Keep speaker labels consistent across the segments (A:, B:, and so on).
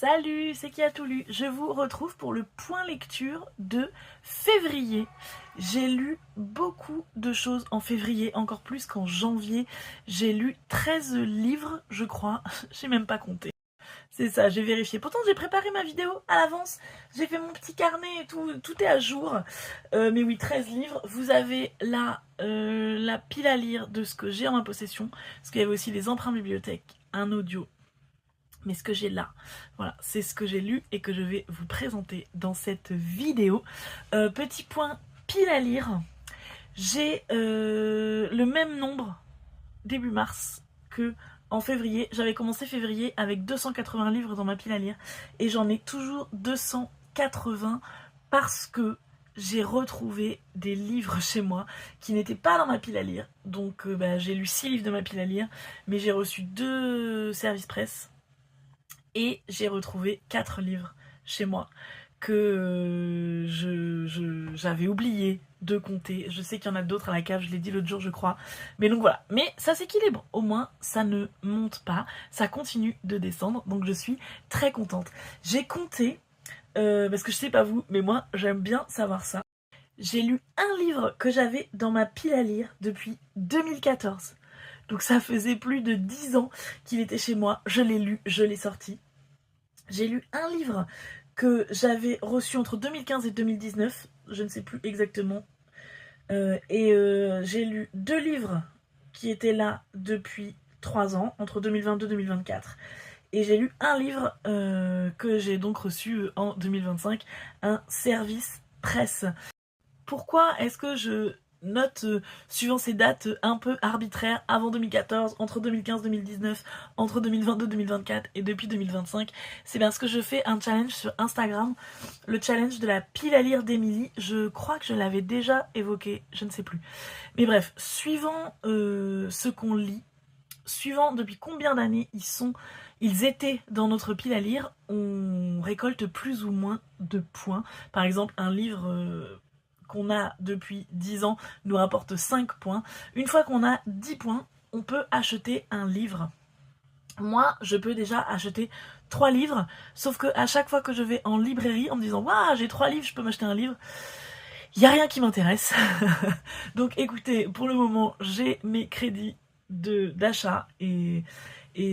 A: Salut, c'est qui a tout lu. Je vous retrouve pour le point lecture de février. J'ai lu beaucoup de choses en février, encore plus qu'en janvier. J'ai lu 13 livres, je crois. J'ai même pas compté. C'est ça, j'ai vérifié. Pourtant, j'ai préparé ma vidéo à l'avance. J'ai fait mon petit carnet et tout est à jour. Mais oui, 13 livres. Vous avez là la pile à lire de ce que j'ai en ma possession. Parce qu'il y avait aussi les emprunts bibliothèque, un audio. Mais ce que j'ai là, voilà, c'est ce que j'ai lu et que je vais vous présenter dans cette vidéo. Petit point pile à lire. J'ai le même nombre début mars que en février. J'avais commencé février avec 280 livres dans ma pile à lire et j'en ai toujours 280 parce que j'ai retrouvé des livres chez moi qui n'étaient pas dans ma pile à lire. Donc j'ai lu 6 livres de ma pile à lire, mais j'ai reçu 2 services presse et j'ai retrouvé 4 livres chez moi que j'avais oublié de compter. Je sais qu'il y en a d'autres à la cave, je l'ai dit l'autre jour je crois. Mais donc voilà, mais ça s'équilibre. Au moins ça ne monte pas, ça continue de descendre. Donc je suis très contente. J'ai compté, parce que je sais pas vous, mais moi j'aime bien savoir ça. J'ai lu un livre que j'avais dans ma pile à lire depuis 2014. Donc ça faisait plus de 10 ans qu'il était chez moi. Je l'ai lu, je l'ai sorti. J'ai lu un livre que j'avais reçu entre 2015 et 2019, je ne sais plus exactement. J'ai lu 2 livres qui étaient là depuis 3 ans, entre 2022 et 2024. Et j'ai lu un livre que j'ai donc reçu en 2025, un service presse. Pourquoi est-ce que je note suivant ces dates un peu arbitraires avant 2014, entre 2015-2019, entre 2022-2024 et depuis 2025? C'est parce que je fais un challenge sur Instagram, le challenge de la pile à lire d'Emilie. Je crois que je l'avais déjà évoqué, je ne sais plus. Mais bref, suivant ce qu'on lit, suivant depuis combien d'années ils étaient dans notre pile à lire, on récolte plus ou moins de points. Par exemple, un livre qu'on a depuis 10 ans nous rapporte 5 points. Une fois qu'on a 10 points, on peut acheter un livre. Moi, je peux déjà acheter 3 livres, sauf que à chaque fois que je vais en librairie en me disant « Waouh, j'ai 3 livres, je peux m'acheter un livre », il n'y a rien qui m'intéresse. Donc écoutez, pour le moment, j'ai mes crédits d'achat et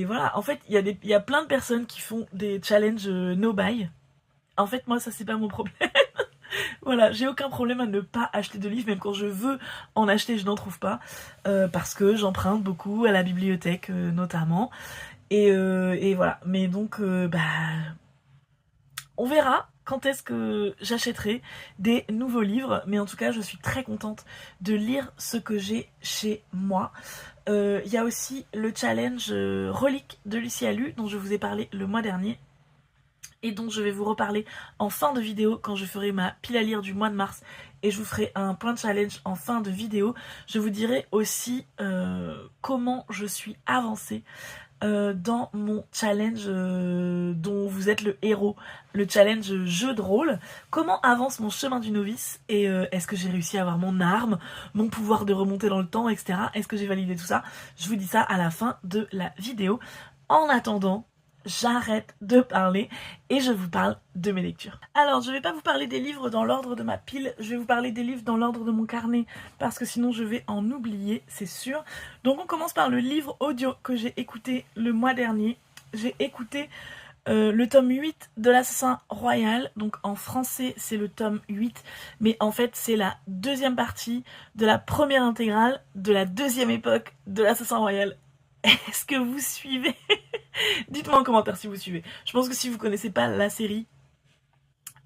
A: voilà. En fait, il y a plein de personnes qui font des challenges no buy. En fait, moi, ça, c'est pas mon problème. Voilà, j'ai aucun problème à ne pas acheter de livres, même quand je veux en acheter, je n'en trouve pas, parce que j'emprunte beaucoup à la bibliothèque notamment, et voilà. Mais donc, on verra quand est-ce que j'achèterai des nouveaux livres, mais en tout cas, je suis très contente de lire ce que j'ai chez moi. Il y a aussi le challenge Relique de Lucie Alu, dont je vous ai parlé le mois dernier, et dont je vais vous reparler en fin de vidéo quand je ferai ma pile à lire du mois de mars et je vous ferai un point de challenge en fin de vidéo. Je vous dirai aussi comment je suis avancée dans mon challenge dont vous êtes le héros, le challenge jeu de rôle. Comment avance mon chemin du novice et est-ce que j'ai réussi à avoir mon arme, mon pouvoir de remonter dans le temps, etc. Est-ce que j'ai validé tout ça? Je vous dis ça à la fin de la vidéo. En attendant, j'arrête de parler et je vous parle de mes lectures. Alors, je vais pas vous parler des livres dans l'ordre de ma pile, je vais vous parler des livres dans l'ordre de mon carnet parce que sinon je vais en oublier, c'est sûr. Donc on commence par le livre audio que j'ai écouté le mois dernier. J'ai écouté le tome 8 de l'Assassin Royal, donc en français c'est le tome 8, mais en fait c'est la deuxième partie de la première intégrale de la deuxième époque de l'Assassin Royal. Est-ce que vous suivez? Dites-moi en commentaire si vous suivez. Je pense que si vous connaissez pas la série,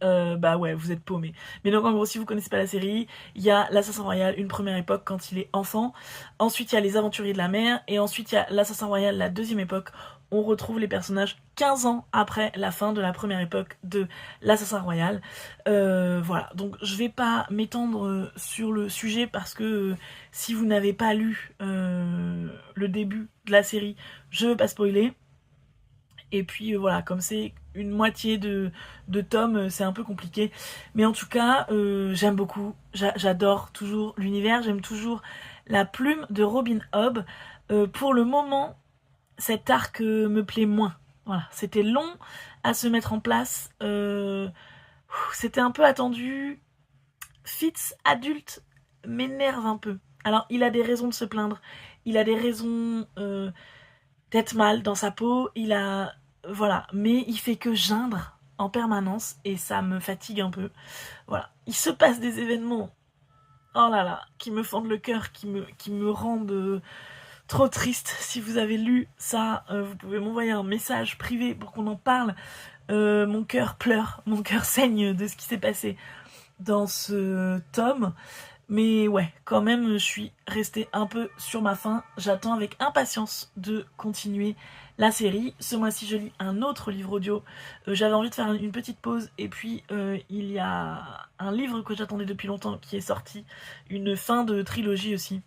A: bah ouais, vous êtes paumés. Mais donc en gros, si vous connaissez pas la série, il y a l'Assassin Royal, une première époque quand il est enfant. Ensuite, il y a les Aventuriers de la Mer. Et ensuite, il y a l'Assassin Royal, la deuxième époque. On retrouve les personnages 15 ans après la fin de la première époque de l'Assassin Royal. Voilà, donc je vais pas m'étendre sur le sujet parce que si vous n'avez pas lu le début de la série, je veux pas spoiler. Et puis voilà, comme c'est une moitié de tomes, c'est un peu compliqué. Mais en tout cas, j'aime beaucoup, j'adore toujours l'univers, j'aime toujours la plume de Robin Hobb. Pour le moment, cet arc me plaît moins. Voilà, c'était long à se mettre en place. C'était un peu attendu. Fitz, adulte, m'énerve un peu. Alors, il a des raisons de se plaindre. Il a des raisons d'être mal dans sa peau. Il a... Voilà. Mais il fait que geindre en permanence. Et ça me fatigue un peu. Voilà. Il se passe des événements, oh là là, qui me fendent le cœur, qui me rendent trop triste. Si vous avez lu ça, vous pouvez m'envoyer un message privé pour qu'on en parle. Mon cœur pleure, mon cœur saigne de ce qui s'est passé dans ce tome. Mais ouais, quand même, je suis restée un peu sur ma faim. J'attends avec impatience de continuer la série. Ce mois-ci, je lis un autre livre audio. J'avais envie de faire une petite pause. Et puis, il y a un livre que j'attendais depuis longtemps qui est sorti. Une fin de trilogie aussi.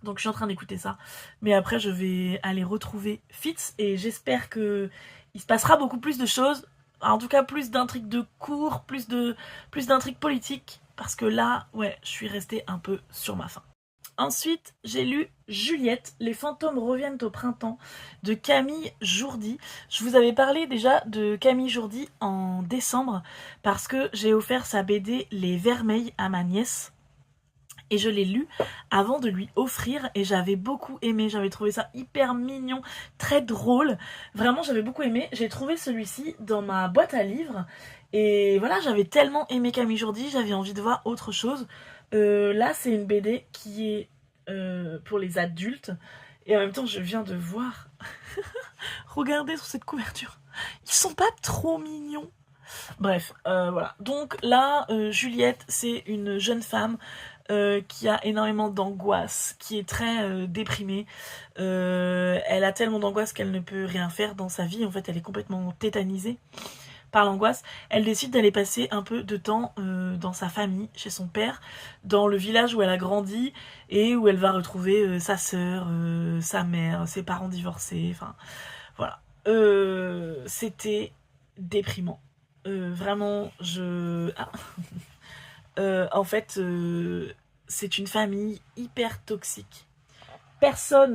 A: Donc, je suis en train d'écouter ça. Mais après, je vais aller retrouver Fitz. Et j'espère que il se passera beaucoup plus de choses. En tout cas, plus d'intrigues de cours, plus d'intrigues politiques. Parce que là, ouais, je suis restée un peu sur ma faim. Ensuite, j'ai lu Juliette, les fantômes reviennent au printemps, de Camille Jourdi. Je vous avais parlé déjà de Camille Jourdi en décembre, parce que j'ai offert sa BD Les Vermeils à ma nièce. Et je l'ai lu avant de lui offrir et j'avais beaucoup aimé, j'avais trouvé ça hyper mignon, très drôle. Vraiment, j'avais beaucoup aimé. J'ai trouvé celui-ci dans ma boîte à livres et voilà, j'avais tellement aimé Camille Jourdi, j'avais envie de voir autre chose. Là, c'est une BD qui est pour les adultes et en même temps, je viens de voir. Regardez sur cette couverture, ils sont pas trop mignons. Bref, voilà. Donc là, Juliette, c'est une jeune femme qui a énormément d'angoisse, qui est très déprimée. Elle a tellement d'angoisse qu'elle ne peut rien faire dans sa vie. En fait, elle est complètement tétanisée par l'angoisse. Elle décide d'aller passer un peu de temps dans sa famille, chez son père, dans le village où elle a grandi et où elle va retrouver sa sœur, sa mère, ses parents divorcés. Enfin, voilà. C'était déprimant. Vraiment, en fait, c'est une famille hyper toxique. Personne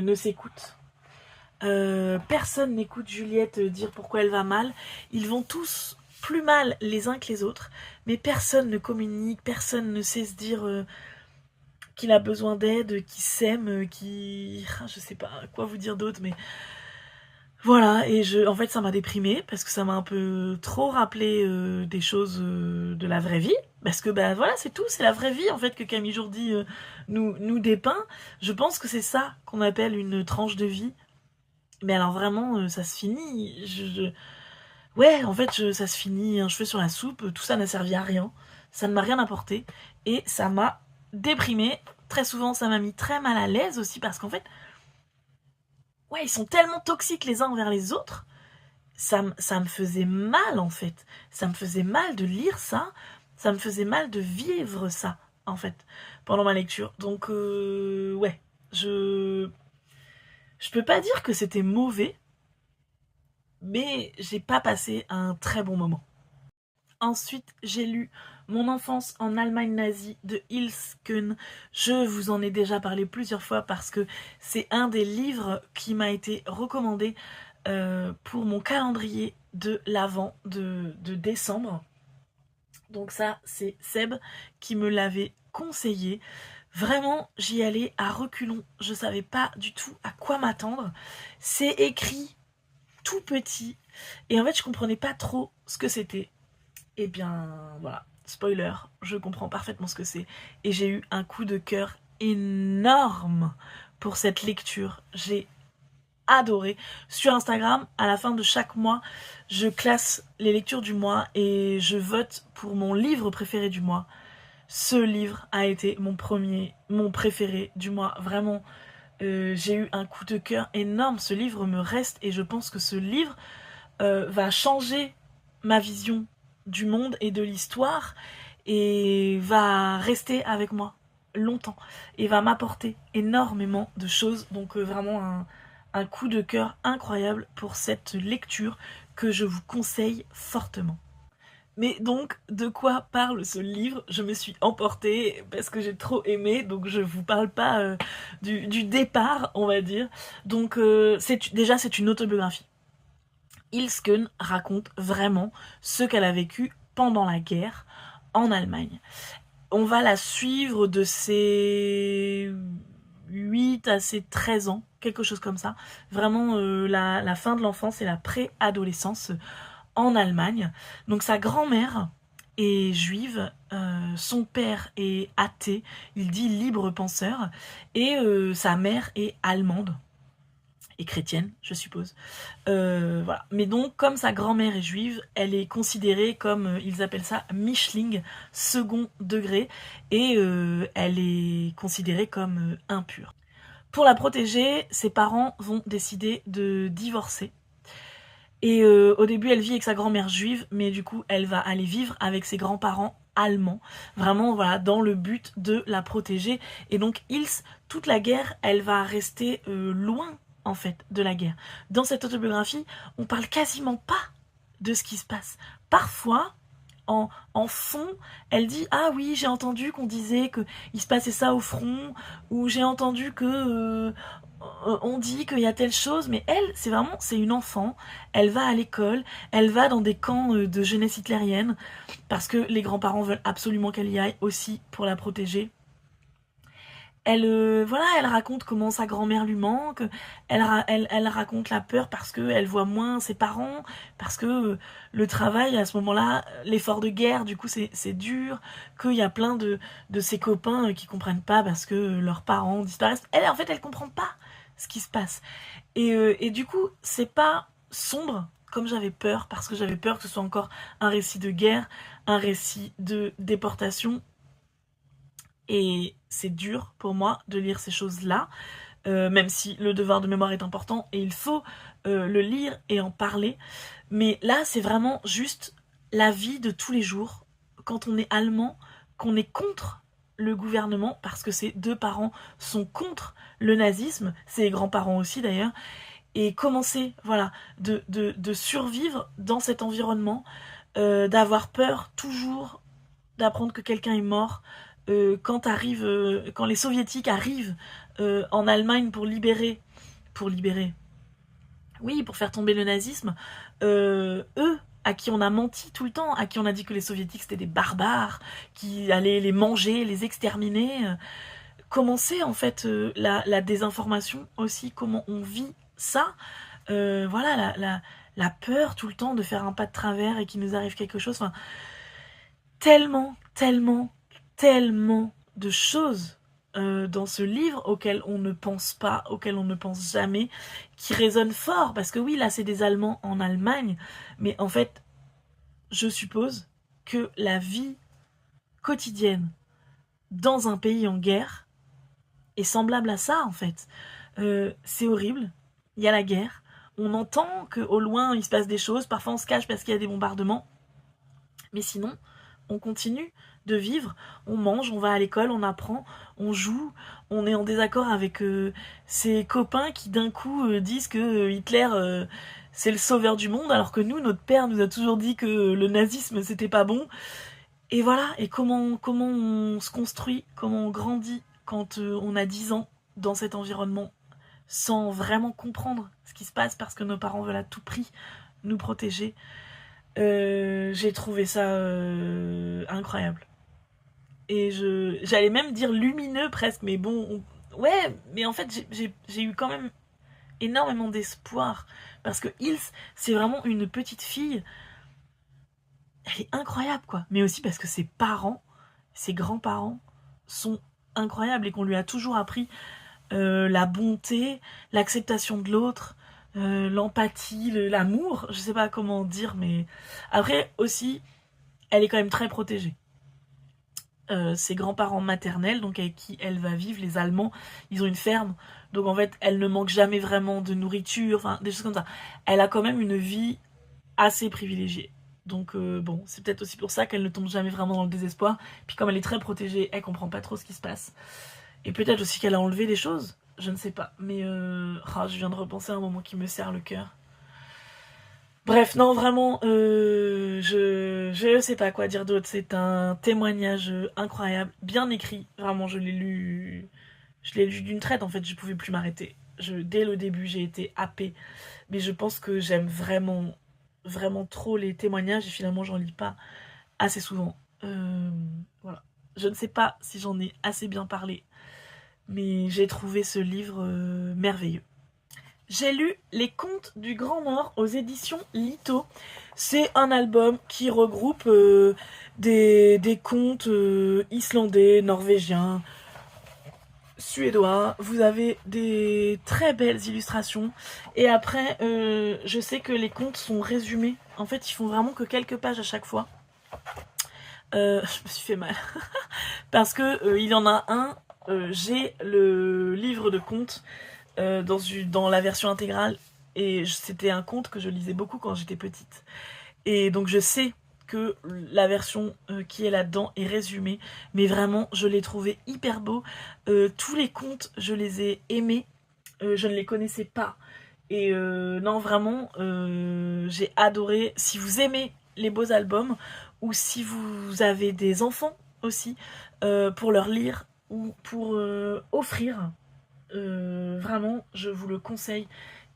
A: ne s'écoute. Personne n'écoute Juliette dire pourquoi elle va mal. Ils vont tous plus mal les uns que les autres, mais personne ne communique, personne ne sait se dire qu'il a besoin d'aide, qu'il s'aime, je sais pas quoi vous dire d'autre, mais voilà, et en fait ça m'a déprimée parce que ça m'a un peu trop rappelé des choses de la vraie vie. Parce que bah voilà, c'est tout, c'est la vraie vie en fait que Camille Jourdi nous dépeint. Je pense que c'est ça qu'on appelle une tranche de vie. Mais alors vraiment, ça se finit. Ouais, en fait, ça se finit un cheveu sur la soupe, tout ça n'a servi à rien. Ça ne m'a rien apporté. Et ça m'a déprimée. Très souvent, ça m'a mis très mal à l'aise aussi parce qu'en fait, ouais, ils sont tellement toxiques les uns envers les autres. Ça me faisait mal en fait. Ça me faisait mal de lire ça. Ça me faisait mal de vivre ça en fait pendant ma lecture. Donc ouais, je peux pas dire que c'était mauvais, mais j'ai pas passé un très bon moment. Ensuite, j'ai lu Mon enfance en Allemagne nazie de Ilse Kuhn. Je vous en ai déjà parlé plusieurs fois parce que c'est un des livres qui m'a été recommandé pour mon calendrier de l'Avent de décembre. Donc ça, c'est Seb qui me l'avait conseillé. Vraiment, j'y allais à reculons. Je savais pas du tout à quoi m'attendre. C'est écrit tout petit. Et en fait, je comprenais pas trop ce que c'était. Et bien, voilà. Spoiler, je comprends parfaitement ce que c'est. Et j'ai eu un coup de cœur énorme pour cette lecture. J'ai adoré. Sur Instagram, à la fin de chaque mois, je classe les lectures du mois et je vote pour mon livre préféré du mois. Ce livre a été mon préféré du mois. Vraiment, j'ai eu un coup de cœur énorme. Ce livre me reste et je pense que ce livre va changer ma vision du monde et de l'histoire et va rester avec moi longtemps et va m'apporter énormément de choses. Donc vraiment un coup de cœur incroyable pour cette lecture que je vous conseille fortement. Mais donc, de quoi parle ce livre? Je me suis emportée parce que j'ai trop aimé, donc je vous parle pas du départ, on va dire. Donc, c'est une autobiographie. Ilse Keun raconte vraiment ce qu'elle a vécu pendant la guerre en Allemagne. On va la suivre de ses 8 à ses 13 ans, quelque chose comme ça. Vraiment la fin de l'enfance et la préadolescence en Allemagne. Donc sa grand-mère est juive, son père est athée, il dit libre penseur, et sa mère est allemande. Et chrétienne, je suppose. Voilà. Mais donc, comme sa grand-mère est juive, elle est considérée comme, ils appellent ça Mischling, second degré, et elle est considérée comme impure. Pour la protéger, ses parents vont décider de divorcer. Et au début, elle vit avec sa grand-mère juive, mais du coup, elle va aller vivre avec ses grands-parents allemands, vraiment voilà, dans le but de la protéger. Et donc, Ilse, toute la guerre, elle va rester loin en fait de la guerre. Dans cette autobiographie, on parle quasiment pas de ce qui se passe. Parfois, en fond, elle dit ah oui, j'ai entendu qu'on disait qu'il se passait ça au front, ou j'ai entendu que on dit qu'il y a telle chose, mais elle, c'est une enfant, elle va à l'école, elle va dans des camps de jeunesse hitlérienne, parce que les grands-parents veulent absolument qu'elle y aille aussi pour la protéger. Elle, voilà, elle raconte comment sa grand-mère lui manque, elle raconte la peur parce qu'elle voit moins ses parents, parce que le travail, à ce moment-là, l'effort de guerre, du coup, c'est dur, qu'il y a plein de ses copains qui comprennent pas parce que leurs parents disparaissent. Elle, en fait, elle comprend pas ce qui se passe. Et du coup, c'est pas sombre, comme j'avais peur, parce que j'avais peur que ce soit encore un récit de guerre, un récit de déportation. Et c'est dur pour moi de lire ces choses-là, même si le devoir de mémoire est important et il faut le lire et en parler. Mais là, c'est vraiment juste la vie de tous les jours, quand on est allemand, qu'on est contre le gouvernement, parce que ses deux parents sont contre le nazisme, ses grands-parents aussi d'ailleurs, et commencer voilà, de survivre dans cet environnement, d'avoir peur toujours d'apprendre que quelqu'un est mort, quand les soviétiques arrivent en Allemagne pour libérer, oui, pour faire tomber le nazisme, eux, à qui on a menti tout le temps, à qui on a dit que les soviétiques c'était des barbares, qui allaient les manger, les exterminer, commencer en fait la désinformation aussi, comment on vit ça, voilà, la peur tout le temps de faire un pas de travers et qu'il nous arrive quelque chose, enfin, tellement, tellement, tellement de choses dans ce livre auxquelles on ne pense pas, auxquelles on ne pense jamais, qui résonnent fort, parce que oui, là c'est des Allemands en Allemagne, mais en fait, je suppose que la vie quotidienne dans un pays en guerre est semblable à ça en fait. C'est horrible, il y a la guerre, on entend qu'au loin il se passe des choses, parfois on se cache parce qu'il y a des bombardements, mais sinon, on continue de vivre, on mange, on va à l'école, on apprend, on joue, on est en désaccord avec ses copains qui d'un coup disent que Hitler c'est le sauveur du monde, alors que nous, notre père nous a toujours dit que le nazisme c'était pas bon. Et voilà, et comment on se construit, comment on grandit quand on a 10 ans dans cet environnement sans vraiment comprendre ce qui se passe parce que nos parents veulent à tout prix nous protéger. J'ai trouvé ça incroyable. Et j'allais même dire lumineux presque, mais bon, ouais, mais en fait j'ai eu quand même énormément d'espoir, parce que Ilse, c'est vraiment une petite fille, elle est incroyable quoi, mais aussi parce que ses parents, ses grands-parents sont incroyables et qu'on lui a toujours appris la bonté, l'acceptation de l'autre, l'empathie, l'amour, je sais pas comment dire, mais après aussi, elle est quand même très protégée. Ses grands-parents maternels, donc avec qui elle va vivre, les Allemands, ils ont une ferme, donc en fait, elle ne manque jamais vraiment de nourriture, enfin, des choses comme ça. Elle a quand même une vie assez privilégiée. Donc bon, c'est peut-être aussi pour ça qu'elle ne tombe jamais vraiment dans le désespoir. Puis comme elle est très protégée, elle comprend pas trop ce qui se passe. Et peut-être aussi qu'elle a enlevé des choses, je ne sais pas. Mais je viens de repenser à un moment qui me serre le cœur. Bref, non, vraiment, je sais pas quoi dire d'autre. C'est un témoignage incroyable, bien écrit. Vraiment, je l'ai lu d'une traite, en fait, je pouvais plus m'arrêter. Dès le début, j'ai été happée. Mais je pense que j'aime vraiment vraiment trop les témoignages et finalement j'en lis pas assez souvent. Voilà. Je ne sais pas si j'en ai assez bien parlé, mais j'ai trouvé ce livre merveilleux. J'ai lu Les Contes du Grand Nord aux éditions Lito. C'est un album qui regroupe des contes islandais, norvégiens, suédois. Vous avez des très belles illustrations. Et après, je sais que les contes sont résumés. En fait, ils font vraiment que quelques pages à chaque fois. Je me suis fait mal. Parce que il y en a un, j'ai le livre de contes dans la version intégrale. Et c'était un conte que je lisais beaucoup quand j'étais petite. Et donc je sais que la version qui est là-dedans est résumée. Mais vraiment, je l'ai trouvé hyper beau. Tous les contes, je les ai aimés. Je ne les connaissais pas. Et non, vraiment, j'ai adoré. Si vous aimez les beaux albums, ou si vous avez des enfants aussi, pour leur lire ou pour offrir, vraiment, je vous le conseille.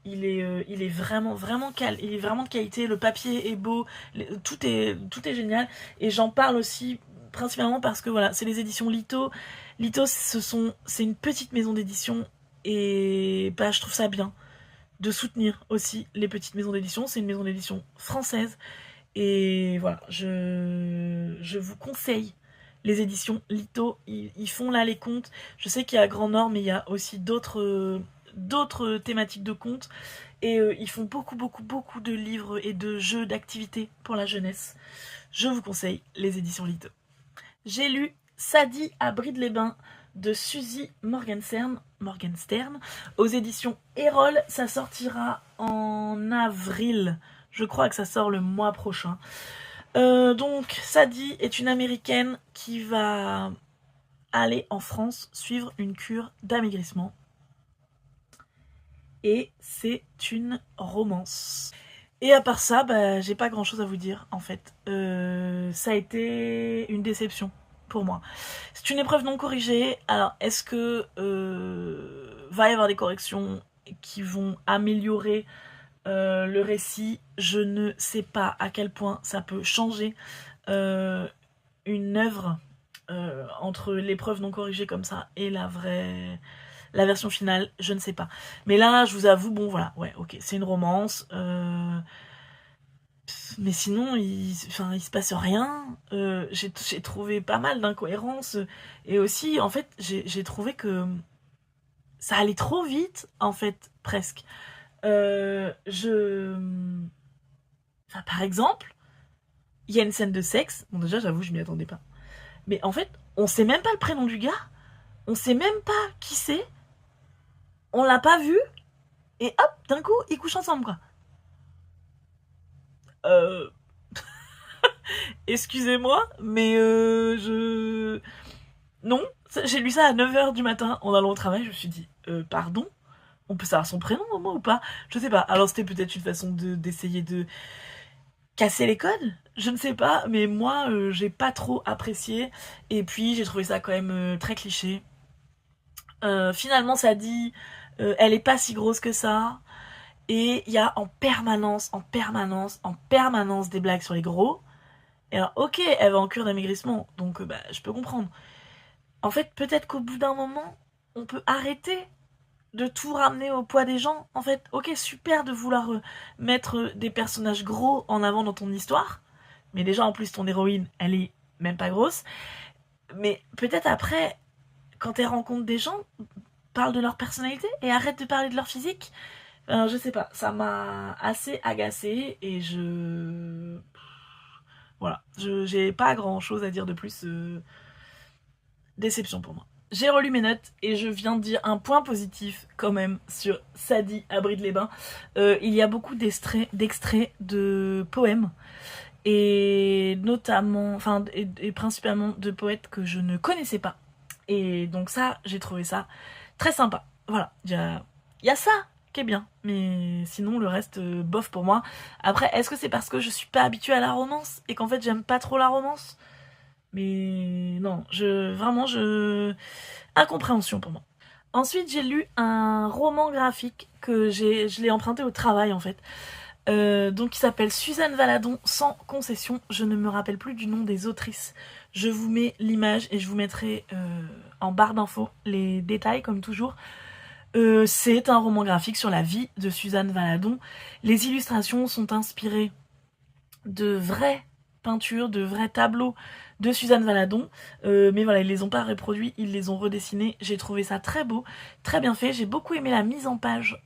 A: Il est vraiment, vraiment il est vraiment de qualité. Le papier est beau, tout est génial. Et j'en parle aussi principalement parce que voilà, c'est les éditions Lito. Lito, c'est une petite maison d'édition et bah, je trouve ça bien de soutenir aussi les petites maisons d'édition. C'est une maison d'édition française. Et voilà, je vous conseille les éditions Lito. Ils font là les contes. Je sais qu'il y a Grand Nord, mais il y a aussi d'autres thématiques de contes. Et ils font beaucoup, beaucoup, beaucoup de livres et de jeux d'activités pour la jeunesse. Je vous conseille les éditions Lito. J'ai lu Sadie à Bride-les-Bains de Suzy Morgenstern aux éditions Erol. Ça sortira en avril. Je crois que ça sort le mois prochain. Donc, Sadie est une américaine qui va aller en France suivre une cure d'amaigrissement. Et c'est une romance. Et à part ça, bah, j'ai pas grand chose à vous dire en fait. Ça a été une déception pour moi. C'est une épreuve non corrigée. Alors, est-ce que va y avoir des corrections qui vont améliorer le récit? Je ne sais pas à quel point ça peut changer une œuvre entre l'épreuve non corrigée comme ça et la version finale, je ne sais pas. Mais là, je vous avoue, bon voilà, ouais, ok, c'est une romance. Mais sinon, il se passe rien. J'ai trouvé pas mal d'incohérences. Et aussi, en fait, j'ai trouvé que ça allait trop vite, en fait, presque. Par exemple, il y a une scène de sexe. Bon, déjà, j'avoue, je m'y attendais pas. Mais en fait, on sait même pas le prénom du gars. On sait même pas qui c'est. On l'a pas vu. Et hop, d'un coup, ils couchent ensemble, quoi. Euh... Excusez-moi, mais Non, j'ai lu ça à 9h du matin en allant au travail, je me suis dit, pardon? On peut savoir son prénom au moins ou pas? Je sais pas. Alors c'était peut-être une façon d'essayer de casser les codes? Je ne sais pas, mais moi j'ai pas trop apprécié. Et puis j'ai trouvé ça quand même très cliché. Finalement ça dit, elle est pas si grosse que ça. Et il y a en permanence, en permanence, en permanence des blagues sur les gros. Et alors, ok, elle va en cure d'amaigrissement, donc bah, je peux comprendre. En fait, peut-être qu'au bout d'un moment, on peut arrêter de tout ramener au poids des gens. En fait, ok, super de vouloir mettre des personnages gros en avant dans ton histoire. Mais déjà, en plus, ton héroïne, elle est même pas grosse. Mais peut-être après, quand elle rencontre des gens, parle de leur personnalité et arrête de parler de leur physique. Je sais pas, ça m'a assez agacée et voilà, j'ai pas grand chose à dire de plus. Déception pour moi. J'ai relu mes notes et je viens de dire un point positif quand même sur Sadie à Bride-les-Bains. Il y a beaucoup d'extraits de poèmes et notamment, et principalement de poètes que je ne connaissais pas. Et donc ça, j'ai trouvé ça très sympa. Voilà, il y a ça qui est bien, mais sinon le reste, bof pour moi. Après, est-ce que c'est parce que je suis pas habituée à la romance et qu'en fait j'aime pas trop la romance? Mais non, vraiment, incompréhension pour moi. Ensuite, j'ai lu un roman graphique que je l'ai emprunté au travail en fait. donc qui s'appelle Suzanne Valadon sans concession. Je ne me rappelle plus du nom des autrices. Je vous mets l'image et je vous mettrai en barre d'infos les détails comme toujours. C'est un roman graphique sur la vie de Suzanne Valadon. Les illustrations sont inspirées de vraies peintures, de vrais tableaux de Suzanne Valadon, mais voilà, ils les ont pas reproduits, ils les ont redessinés. J'ai trouvé ça très beau, très bien fait. J'ai beaucoup aimé la mise en page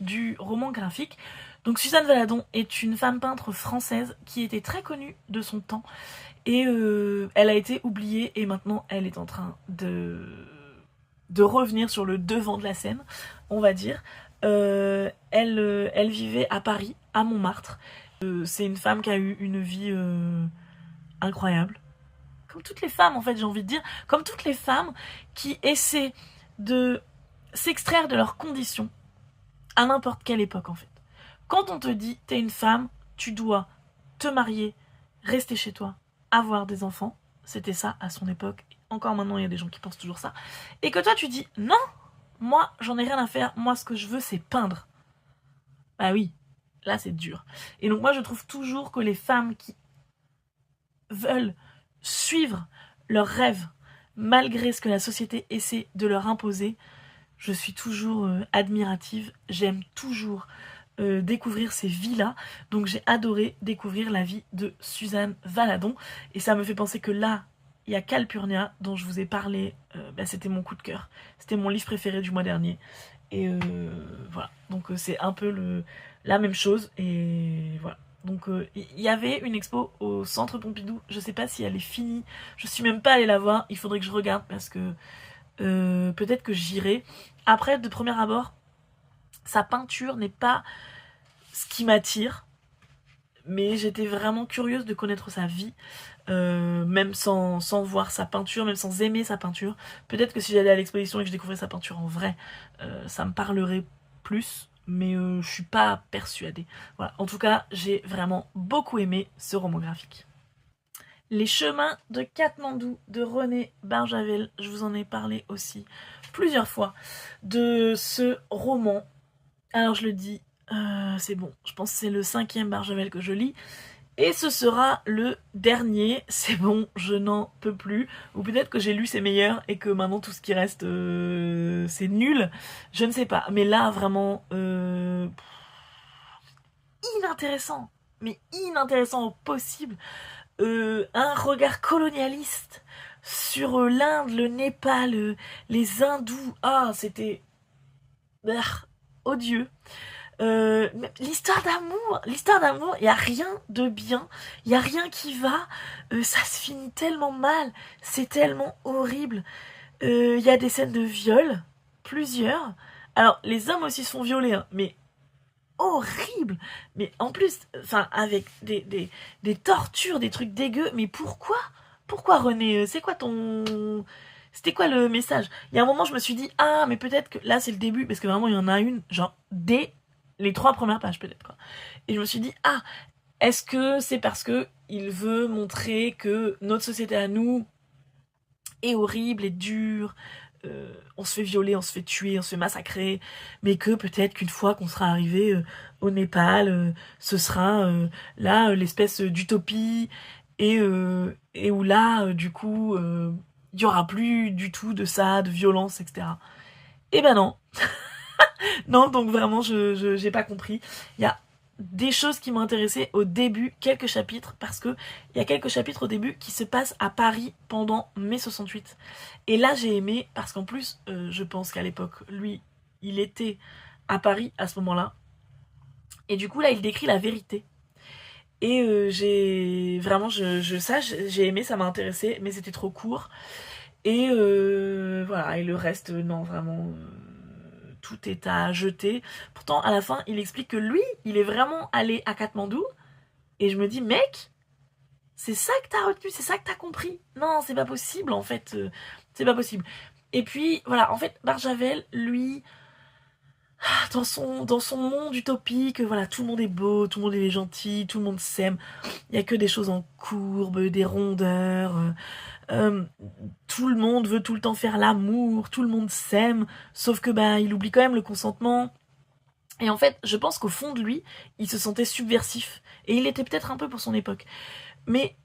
A: du roman graphique. Donc Suzanne Valadon est une femme peintre française qui était très connue de son temps et elle a été oubliée et maintenant elle est en train de revenir sur le devant de la scène, on va dire. Elle vivait à Paris, à Montmartre. C'est une femme qui a eu une vie incroyable. Comme toutes les femmes, en fait, j'ai envie de dire. Comme toutes les femmes qui essaient de s'extraire de leurs conditions à n'importe quelle époque, en fait. Quand on te dit, t'es une femme, tu dois te marier, rester chez toi, avoir des enfants, c'était ça à son époque. Encore maintenant, il y a des gens qui pensent toujours ça. Et que toi, tu dis, non, moi, j'en ai rien à faire. Moi, ce que je veux, c'est peindre. Bah oui, là, c'est dur. Et donc, moi, je trouve toujours que les femmes qui veulent suivre leurs rêves, malgré ce que la société essaie de leur imposer, je suis toujours admirative. J'aime toujours découvrir ces vies-là. Donc j'ai adoré découvrir la vie de Suzanne Valadon. Et ça me fait penser que là, il y a Calpurnia, dont je vous ai parlé. C'était mon coup de cœur. C'était mon livre préféré du mois dernier. Et voilà. Donc c'est un peu la même chose. Et voilà. Donc il y avait une expo au Centre Pompidou. Je sais pas si elle est finie. Je suis même pas allée la voir. Il faudrait que je regarde parce que peut-être que j'irai. Après, de premier abord, sa peinture n'est pas ce qui m'attire, mais j'étais vraiment curieuse de connaître sa vie, même sans voir sa peinture, même sans aimer sa peinture. Peut-être que si j'allais à l'exposition et que je découvrais sa peinture en vrai, ça me parlerait plus, mais je suis pas persuadée. Voilà. En tout cas, j'ai vraiment beaucoup aimé ce roman graphique. Les chemins de Katmandou de René Barjavel, je vous en ai parlé aussi plusieurs fois de ce roman. Alors je le dis, c'est bon, je pense que c'est le 5e Barjavel que je lis. Et ce sera le dernier, c'est bon, je n'en peux plus. Ou peut-être que j'ai lu ses meilleurs et que maintenant tout ce qui reste, c'est nul. Je ne sais pas, mais là vraiment, inintéressant. Mais inintéressant au possible. Un regard colonialiste sur l'Inde, le Népal, les hindous. Ah, c'était odieux. L'histoire d'amour, il y a rien de bien, il y a rien qui va. Ça se finit tellement mal, c'est tellement horrible. Il y a des scènes de viol, plusieurs. Alors les hommes aussi se font violer, hein, mais horrible. Mais en plus, enfin avec des tortures, des trucs dégueux. Mais pourquoi René, c'était quoi le message? Il y a un moment, je me suis dit, ah, mais peut-être que là, c'est le début, parce que vraiment, il y en a une, genre, dès les 3 premières pages, peut-être, quoi. Et je me suis dit, ah, est-ce que c'est parce que il veut montrer que notre société à nous est horrible et dure, on se fait violer, on se fait tuer, on se fait massacrer, mais que peut-être qu'une fois qu'on sera arrivé au Népal, ce sera là l'espèce d'utopie et où là, du coup, il y aura plus du tout de ça, de violence, etc. Eh ben non. Non, donc vraiment, je j'ai pas compris. Il y a des choses qui m'ont intéressé au début, quelques chapitres, parce que il y a quelques chapitres au début qui se passent à Paris pendant mai 68. Et là, j'ai aimé, parce qu'en plus, je pense qu'à l'époque, lui, il était à Paris à ce moment-là. Et du coup, là, il décrit la vérité. Et j'ai vraiment, j'ai aimé, ça m'a intéressé, mais c'était trop court. Et voilà, et le reste, non, vraiment, tout est à jeter. Pourtant, à la fin, il explique que lui, il est vraiment allé à Katmandou. Et je me dis, mec, c'est ça que t'as retenu, c'est ça que t'as compris. Non, c'est pas possible, en fait. C'est pas possible. Et puis, voilà, en fait, Barjavel, lui, dans son monde utopique, voilà, tout le monde est beau, tout le monde est gentil, tout le monde s'aime. Il y a que des choses en courbe, des rondeurs. Tout le monde veut tout le temps faire l'amour, tout le monde s'aime, sauf que bah il oublie quand même le consentement. Et en fait, je pense qu'au fond de lui, il se sentait subversif. Et il était peut-être un peu pour son époque. Mais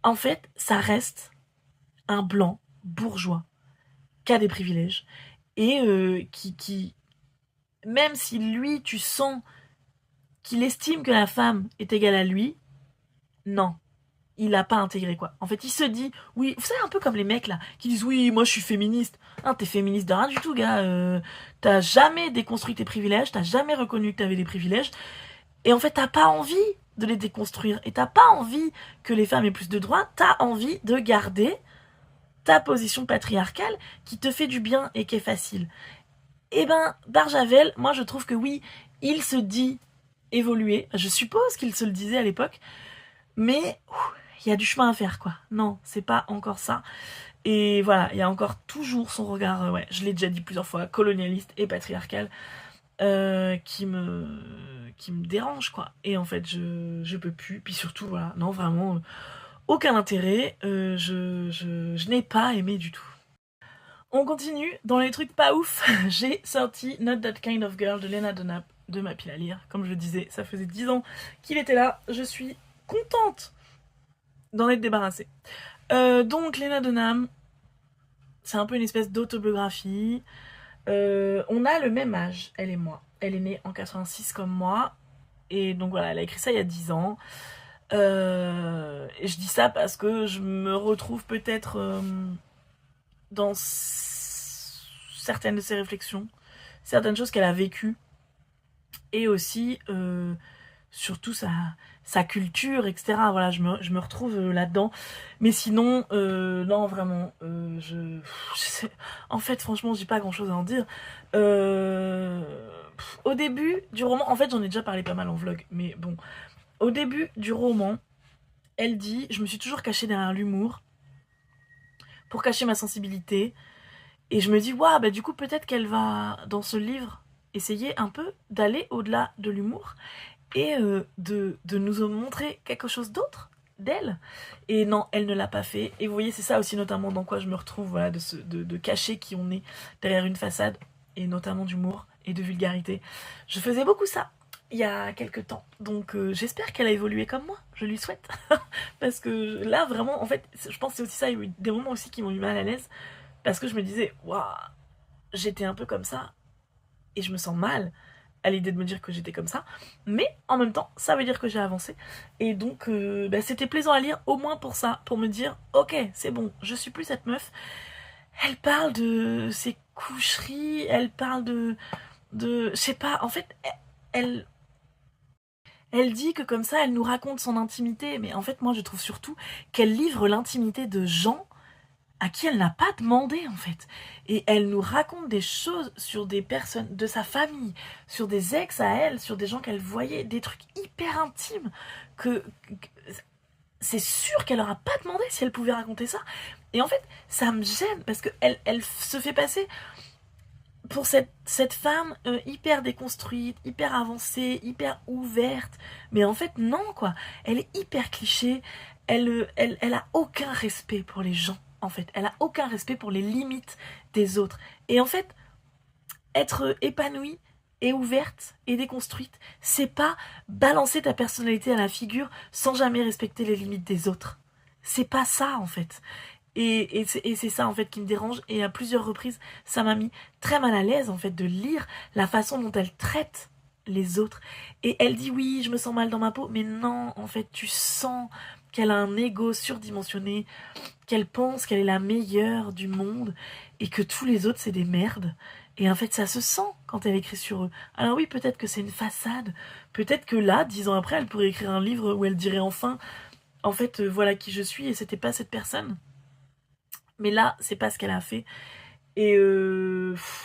A: en fait, ça reste un blanc bourgeois qui a des privilèges. Et qui, même si lui, tu sens qu'il estime que la femme est égale à lui, non. Il a pas intégré quoi. En fait, il se dit, oui, vous savez, un peu comme les mecs là, qui disent, oui, moi je suis féministe. Hein, t'es féministe de rien du tout, gars. T'as jamais déconstruit tes privilèges, t'as jamais reconnu que t'avais des privilèges. Et en fait, t'as pas envie de les déconstruire. Et t'as pas envie que les femmes aient plus de droits. T'as envie de garder ta position patriarcale qui te fait du bien et qui est facile. Eh ben, Barjavel, moi je trouve que oui, il se dit évoluer. Je suppose qu'il se le disait à l'époque. Mais il y a du chemin à faire, quoi. Non, c'est pas encore ça. Et voilà, il y a encore toujours son regard, ouais, je l'ai déjà dit plusieurs fois, colonialiste et patriarcal, qui me dérange, quoi. Et en fait, je peux plus. Puis surtout, voilà, non, vraiment, aucun intérêt. Je n'ai pas aimé du tout. On continue, dans les trucs pas ouf, j'ai sorti Not That Kind of Girl de Lena Dunham de ma pile à lire. Comme je le disais, ça faisait 10 ans qu'il était là, je suis contente d'en être débarrassée. Donc Lena Dunham, c'est un peu une espèce d'autobiographie. On a le même âge, elle et moi. Elle est née en 86 comme moi. Et donc voilà, elle a écrit ça il y a 10 ans. Et je dis ça parce que je me retrouve peut-être dans certaines de ses réflexions, certaines choses qu'elle a vécues. Et aussi, surtout sa culture, etc. Voilà, je me retrouve là-dedans. Mais sinon, non, vraiment, en fait, franchement, j'ai pas grand-chose à en dire. Au début du roman, en fait, j'en ai déjà parlé pas mal en vlog, mais bon. Au début du roman, elle dit « Je me suis toujours cachée derrière l'humour pour cacher ma sensibilité. » Et je me dis « Waouh, bah du coup, peut-être qu'elle va, dans ce livre, essayer un peu d'aller au-delà de l'humour et de nous montrer quelque chose d'autre d'elle. » Et non, elle ne l'a pas fait. Et vous voyez, c'est ça aussi notamment dans quoi je me retrouve, voilà, de cacher qui on est derrière une façade, et notamment d'humour et de vulgarité. Je faisais beaucoup ça il y a quelques temps. Donc j'espère qu'elle a évolué comme moi, je lui souhaite. Parce que là, vraiment, en fait, je pense que c'est aussi ça, il y a eu des moments aussi qui m'ont eu mal à l'aise, parce que je me disais, waouh, j'étais un peu comme ça, et je me sens mal à l'idée de me dire que j'étais comme ça, mais en même temps, ça veut dire que j'ai avancé, et donc bah, c'était plaisant à lire, au moins pour ça, pour me dire, ok, c'est bon, je suis plus cette meuf. Elle parle de ses coucheries, elle parle je sais pas, en fait, elle, elle dit que comme ça, elle nous raconte son intimité, mais en fait, moi, je trouve surtout qu'elle livre l'intimité de gens à qui elle n'a pas demandé, en fait. Et elle nous raconte des choses sur des personnes de sa famille, sur des ex à elle, sur des gens qu'elle voyait, des trucs hyper intimes que c'est sûr qu'elle n'aura pas demandé si elle pouvait raconter ça. Et en fait, ça me gêne parce qu'elle se fait passer pour cette femme hyper déconstruite, hyper avancée, hyper ouverte. Mais en fait, non, quoi. Elle est hyper cliché. Elle a aucun respect pour les gens, en fait. Elle a aucun respect pour les limites des autres. Et en fait, être épanouie et ouverte et déconstruite, c'est pas balancer ta personnalité à la figure sans jamais respecter les limites des autres. C'est pas ça, en fait. Et c'est ça en fait qui me dérange, et à plusieurs reprises ça m'a mis très mal à l'aise en fait de lire la façon dont elle traite les autres. Et elle dit oui, je me sens mal dans ma peau, mais non, en fait tu sens qu'elle a un ego surdimensionné, qu'elle pense qu'elle est la meilleure du monde et que tous les autres c'est des merdes. Et en fait ça se sent quand elle écrit sur eux. Alors oui, peut-être que c'est une façade, peut-être que là 10 ans après elle pourrait écrire un livre où elle dirait enfin en fait voilà qui je suis et c'était pas cette personne. Mais là, c'est pas ce qu'elle a fait. Et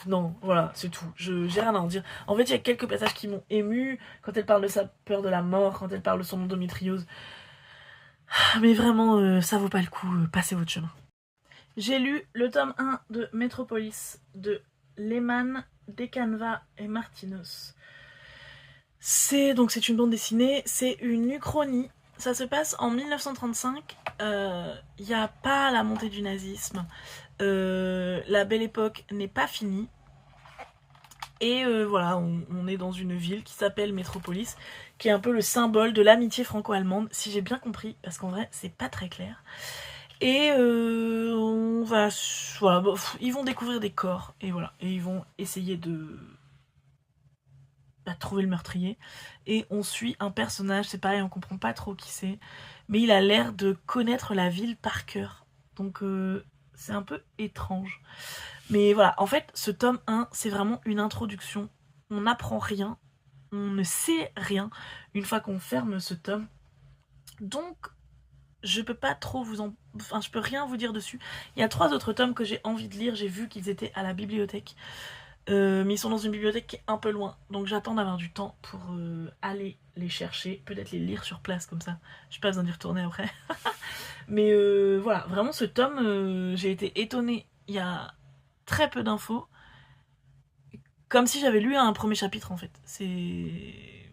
A: non, voilà, c'est tout. J'ai rien à en dire. En fait, il y a quelques passages qui m'ont ému quand elle parle de sa peur de la mort, quand elle parle de son endométriose. Mais vraiment, ça vaut pas le coup. Passez votre chemin. J'ai lu le tome 1 de Metropolis de Lehmann, Decanva et Martinos. C'est une bande dessinée, c'est une uchronie. Ça se passe en 1935. Il n'y a pas la montée du nazisme. La belle époque n'est pas finie. Et voilà, on est dans une ville qui s'appelle Métropolis, qui est un peu le symbole de l'amitié franco-allemande, si j'ai bien compris, parce qu'en vrai, c'est pas très clair. Et on va... Voilà, ils vont découvrir des corps, et voilà. Et ils vont essayer de trouver le meurtrier. Et on suit un personnage, c'est pareil, on comprend pas trop qui c'est, mais il a l'air de connaître la ville par cœur. Donc c'est un peu étrange. Mais voilà, en fait, ce tome 1, c'est vraiment une introduction. On n'apprend rien, on ne sait rien une fois qu'on ferme ce tome. Donc, je peux pas trop vous en... Enfin, je peux rien vous dire dessus. Il y a 3 autres tomes que j'ai envie de lire, j'ai vu qu'ils étaient à la bibliothèque. Mais ils sont dans une bibliothèque qui est un peu loin. Donc j'attends d'avoir du temps pour aller les chercher. Peut-être les lire sur place comme ça. J'ai pas besoin d'y retourner après. Mais voilà, vraiment ce tome, j'ai été étonnée. Il y a très peu d'infos. Comme si j'avais lu un premier chapitre en fait. C'est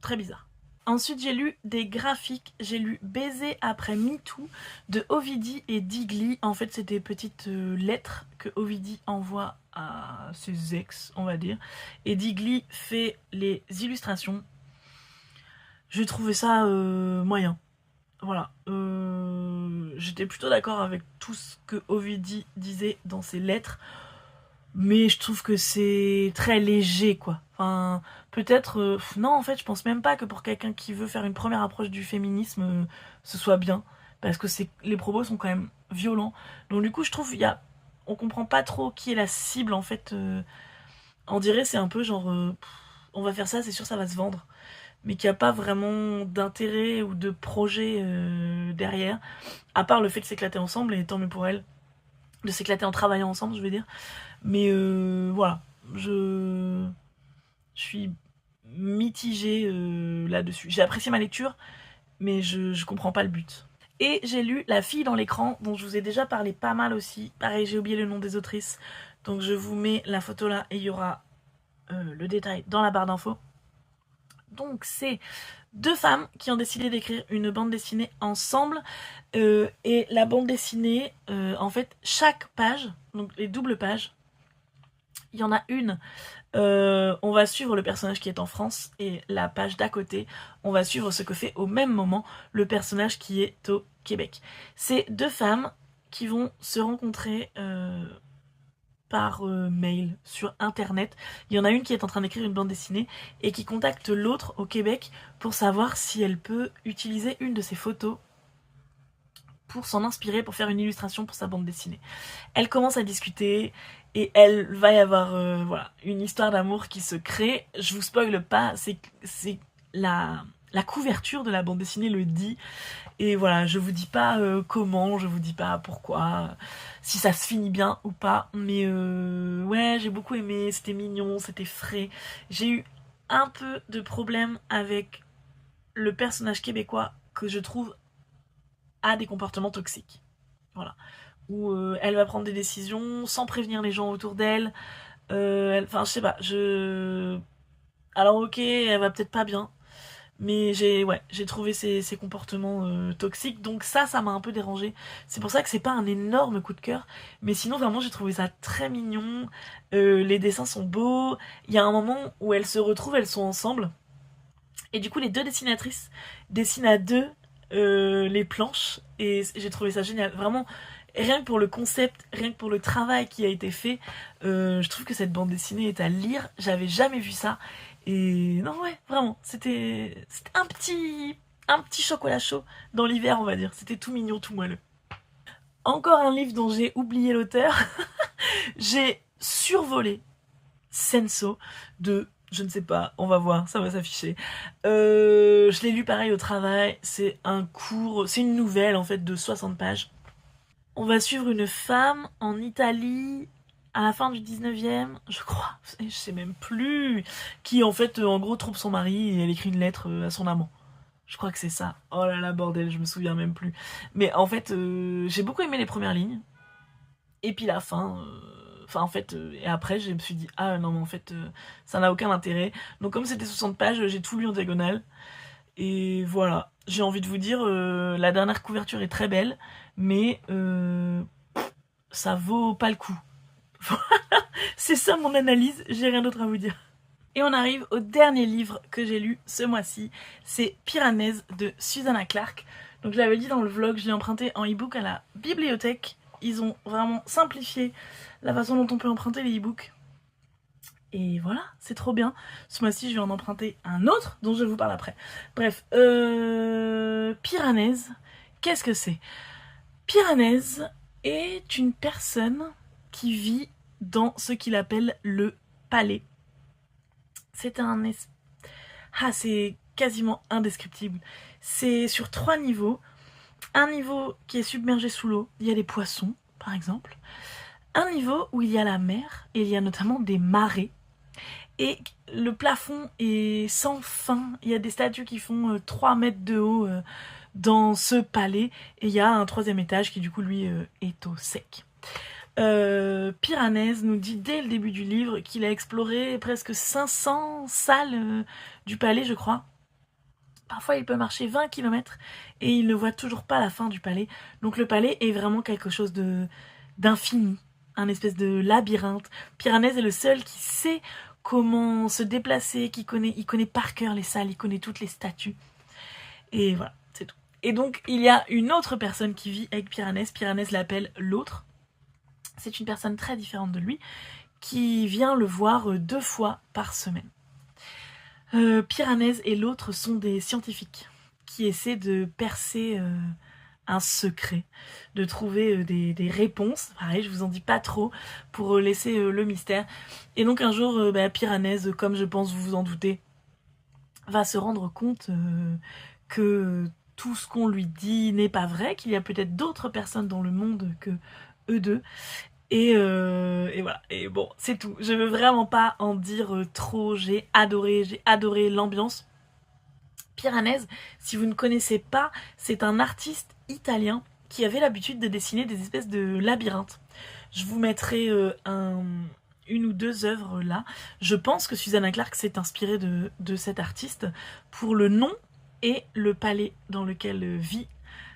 A: très bizarre. Ensuite, j'ai lu des graphiques. J'ai lu Baiser après MeToo de Ovidie et Digli. En fait, c'est des petites lettres que Ovidie envoie à ses ex, on va dire. Et Digli fait les illustrations. J'ai trouvé ça moyen. Voilà. J'étais plutôt d'accord avec tout ce que Ovidie disait dans ses lettres. Mais je trouve que c'est très léger, quoi. Enfin, peut-être... non, en fait, je pense même pas que pour quelqu'un qui veut faire une première approche du féminisme, ce soit bien. Parce que les propos sont quand même violents. Donc du coup, je trouve, on comprend pas trop qui est la cible, en fait. On dirait, c'est un peu genre... on va faire ça, c'est sûr, ça va se vendre. Mais qu'il n'y a pas vraiment d'intérêt ou de projet derrière. À part le fait de s'éclater ensemble, et tant mieux pour elle. De s'éclater en travaillant ensemble, je veux dire. Mais voilà, je suis mitigée là-dessus. J'ai apprécié ma lecture, mais je comprends pas le but. Et j'ai lu La fille dans l'écran, dont je vous ai déjà parlé pas mal aussi. Pareil, j'ai oublié le nom des autrices, donc je vous mets la photo là et il y aura le détail dans la barre d'infos. Donc c'est 2 femmes qui ont décidé d'écrire une bande dessinée ensemble. Et la bande dessinée, en fait, chaque page, donc les doubles pages, il y en a une, on va suivre le personnage qui est en France, et la page d'à côté, on va suivre ce que fait au même moment le personnage qui est au Québec. C'est 2 femmes qui vont se rencontrer par mail sur internet. Il y en a une qui est en train d'écrire une bande dessinée et qui contacte l'autre au Québec pour savoir si elle peut utiliser une de ses photos pour s'en inspirer, pour faire une illustration pour sa bande dessinée. Elle commence à discuter et elle va y avoir voilà, une histoire d'amour qui se crée. Je vous spoile pas, c'est la couverture de la bande dessinée le dit. Et voilà, je vous dis pas comment, je vous dis pas pourquoi, si ça se finit bien ou pas. Mais ouais, j'ai beaucoup aimé, c'était mignon, c'était frais. J'ai eu un peu de problème avec le personnage québécois que je trouve a des comportements toxiques. Voilà. Où elle va prendre des décisions sans prévenir les gens autour d'elle. Enfin, je sais pas, Alors ok, elle va peut-être pas bien, mais j'ai trouvé ses comportements toxiques, donc ça m'a un peu dérangé. C'est pour ça que c'est pas un énorme coup de cœur, mais sinon vraiment j'ai trouvé ça très mignon. Les dessins sont beaux. Il y a un moment où elles se retrouvent, elles sont ensemble, et du coup les 2 dessinatrices dessinent à 2 les planches, et j'ai trouvé ça génial. Vraiment, rien que pour le concept, rien que pour le travail qui a été fait, je trouve que cette bande dessinée est à lire. J'avais jamais vu ça. Et non, ouais, vraiment, c'était un petit chocolat chaud dans l'hiver, on va dire. C'était tout mignon, tout moelleux. Encore un livre dont j'ai oublié l'auteur. J'ai survolé Senso de... Je ne sais pas, on va voir, ça va s'afficher. Je l'ai lu pareil au travail. C'est un cours, c'est une nouvelle en fait de 60 pages. On va suivre une femme en Italie à la fin du 19e, je crois, je sais même plus, qui en fait en gros trompe son mari et elle écrit une lettre à son amant. Je crois que c'est ça. Oh là là, bordel, je me souviens même plus. Mais en fait, j'ai beaucoup aimé les premières lignes. Et puis la fin, enfin en fait, et après je me suis dit, ah non mais en fait, ça n'a aucun intérêt. Donc comme c'était 60 pages, j'ai tout lu en diagonale. Et voilà, j'ai envie de vous dire, la dernière couverture est très belle, mais ça vaut pas le coup. C'est ça mon analyse, j'ai rien d'autre à vous dire. Et on arrive au dernier livre que j'ai lu ce mois-ci, c'est Piranèse de Susanna Clarke. Donc je l'avais dit dans le vlog, je l'ai emprunté en e-book à la bibliothèque. Ils ont vraiment simplifié la façon dont on peut emprunter les e-books. Et voilà, c'est trop bien. Ce mois-ci, je vais en emprunter un autre dont je vous parle après. Bref, Piranèse, qu'est-ce que c'est? Piranèse est une personne qui vit dans ce qu'il appelle le palais. C'est c'est quasiment indescriptible. C'est sur 3 niveaux. Un niveau qui est submergé sous l'eau, il y a des poissons, par exemple. Un niveau où il y a la mer, et il y a notamment des marées. Et le plafond est sans fin. Il y a des statues qui font 3 mètres de haut dans ce palais. Et il y a un 3e étage qui, du coup, lui, est au sec. Piranèse nous dit dès le début du livre qu'il a exploré presque 500 salles du palais, je crois. Parfois, il peut marcher 20 km et il ne voit toujours pas la fin du palais. Donc le palais est vraiment quelque chose d'infini, un espèce de labyrinthe. Piranèse est le seul qui sait comment se déplacer, il connaît par cœur les salles, il connaît toutes les statues. Et voilà, c'est tout. Et donc, il y a une autre personne qui vit avec Piranèse. Piranèse l'appelle l'autre. C'est une personne très différente de lui qui vient le voir 2 fois par semaine. Piranèse et l'autre sont des scientifiques qui essaient de percer un secret, de trouver des réponses. Pareil, je vous en dis pas trop pour laisser le mystère. Et donc un jour, Piranèse, comme je pense vous vous en doutez, va se rendre compte que tout ce qu'on lui dit n'est pas vrai, qu'il y a peut-être d'autres personnes dans le monde que eux deux. Et voilà, et bon, c'est tout. Je veux vraiment pas en dire trop, j'ai adoré l'ambiance. Piranèse, si vous ne connaissez pas, c'est un artiste italien qui avait l'habitude de dessiner des espèces de labyrinthes. Je vous mettrai une ou 2 œuvres là. Je pense que Susanna Clarke s'est inspirée de cet artiste pour le nom et le palais dans lequel vit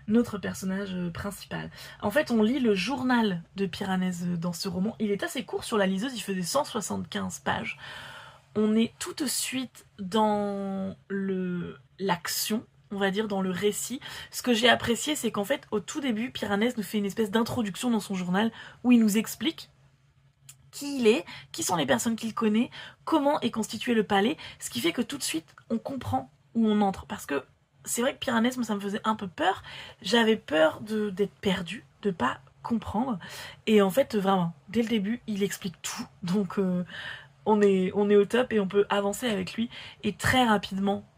A: notre personnage principal. En fait, on lit le journal de Piranèse dans ce roman. Il est assez court sur la liseuse, il faisait 175 pages. On est tout de suite dans l'action, on va dire, dans le récit. Ce que j'ai apprécié, c'est qu'en fait, au tout début, Piranèse nous fait une espèce d'introduction dans son journal où il nous explique qui il est, qui sont les personnes qu'il connaît, comment est constitué le palais, ce qui fait que tout de suite, on comprend où on entre. Parce que c'est vrai que Piranèse, moi, ça me faisait un peu peur. J'avais peur d'être perdue, de pas comprendre. Et en fait, vraiment, dès le début, il explique tout. Donc, on est au top et on peut avancer avec lui. Et très rapidement,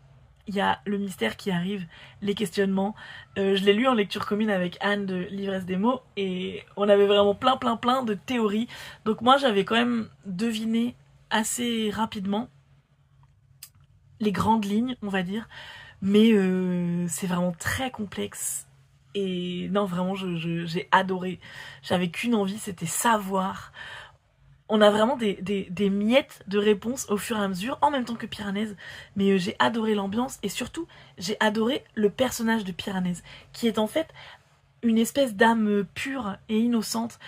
A: il y a le mystère qui arrive, les questionnements. Je l'ai lu en lecture commune avec Anne de L'ivresse des mots et on avait vraiment plein de théories. Donc moi, j'avais quand même deviné assez rapidement les grandes lignes, on va dire. Mais c'est vraiment très complexe. Et non, vraiment, j'ai adoré. J'avais qu'une envie, c'était savoir. On a vraiment des miettes de réponses au fur et à mesure, en même temps que Piranèse. Mais j'ai adoré l'ambiance et surtout, j'ai adoré le personnage de Piranèse, qui est en fait une espèce d'âme pure et innocente